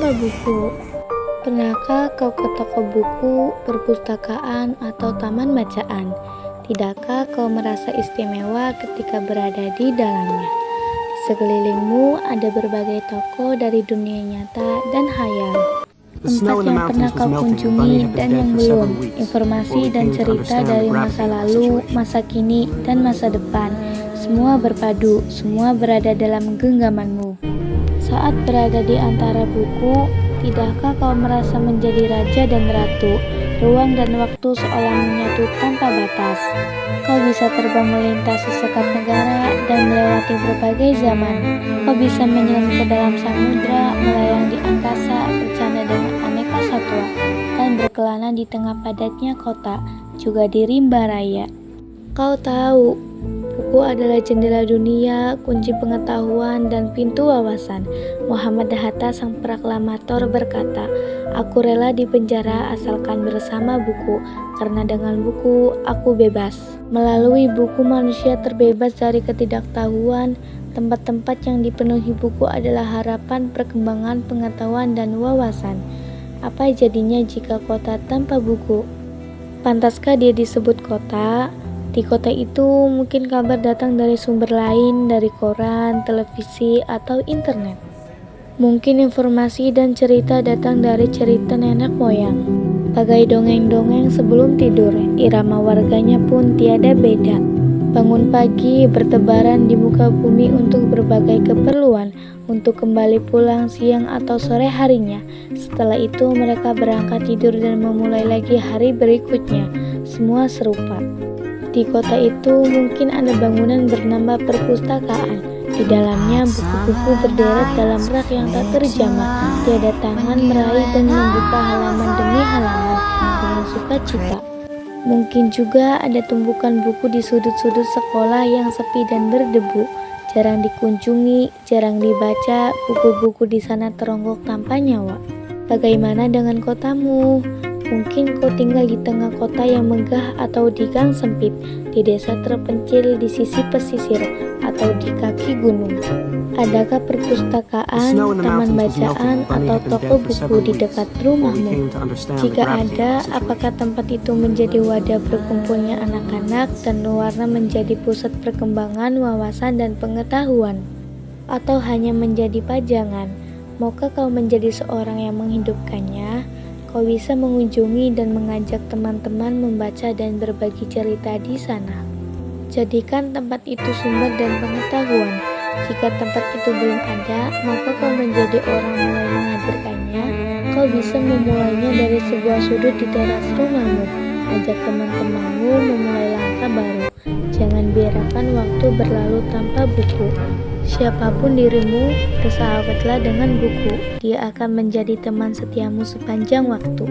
tanpa buku. Pernahkah kau ke toko buku, perpustakaan, atau taman bacaan? Tidakkah kau merasa istimewa ketika berada di dalamnya? Di sekelilingmu ada berbagai toko dari dunia nyata dan khayal. Tempat yang pernah kau kunjungi dan yang belum, informasi dan cerita dari masa lalu, masa kini, dan masa depan. Semua berpadu, semua berada dalam genggamanmu. Saat berada di antara buku, tidakkah kau merasa menjadi raja dan ratu? Ruang dan waktu seolah menyatu tanpa batas. Kau bisa terbang melintasi sekap negara dan melewati berbagai zaman. Kau bisa menyelam ke dalam samudra, melayang di angkasa, bercanda dengan aneka satwa, dan berkelana di tengah padatnya kota, juga di rimba raya. Kau tahu, buku adalah jendela dunia, kunci pengetahuan, dan pintu wawasan. Muhammad Hatta, sang proklamator, berkata, "Aku rela dipenjara asalkan bersama buku, karena dengan buku aku bebas." Melalui buku manusia terbebas dari ketidaktahuan. Tempat-tempat yang dipenuhi buku adalah harapan, perkembangan, pengetahuan, dan wawasan. Apa jadinya jika kota tanpa buku? Pantaskah dia disebut kota? Di kota itu mungkin kabar datang dari sumber lain, dari koran, televisi, atau internet. Mungkin informasi dan cerita datang dari cerita nenek moyang. Bagai dongeng-dongeng sebelum tidur, irama warganya pun tiada beda. Bangun pagi, bertebaran di muka bumi untuk berbagai keperluan, untuk kembali pulang siang atau sore harinya. Setelah itu mereka berangkat tidur dan memulai lagi hari berikutnya. Semua serupa. Di kota itu mungkin ada bangunan bernama perpustakaan. Di dalamnya buku-buku berderet dalam rak yang tak terjamah. Tiada tangan meraih dan membuka halaman demi halaman dengan sukacita. Mungkin juga ada tumpukan buku di sudut-sudut sekolah yang sepi dan berdebu. Jarang dikunjungi, jarang dibaca, buku-buku di sana teronggok tanpa nyawa. Bagaimana dengan kotamu? Mungkin kau tinggal di tengah kota yang megah atau di gang sempit, di desa terpencil di sisi pesisir, atau di kaki gunung. Adakah perpustakaan, taman bacaan, atau toko buku di dekat rumahmu? Jika ada, apakah tempat itu menjadi wadah berkumpulnya anak-anak dan warna menjadi pusat perkembangan wawasan dan pengetahuan? Atau hanya menjadi pajangan? Maukah kau menjadi seorang yang menghidupkannya? Kau bisa mengunjungi dan mengajak teman-teman membaca dan berbagi cerita di sana. Jadikan tempat itu sumber dan pengetahuan. Jika tempat itu belum ada, maka kau menjadi orang mulai menghadirkannya. Kau bisa memulainya dari sebuah sudut di teras rumahmu. Ajak teman-temanmu memulai langkah baru. Jangan biarkan waktu berlalu tanpa buku. Siapapun dirimu, bersahabatlah dengan buku. Dia akan menjadi teman setiamu sepanjang waktu.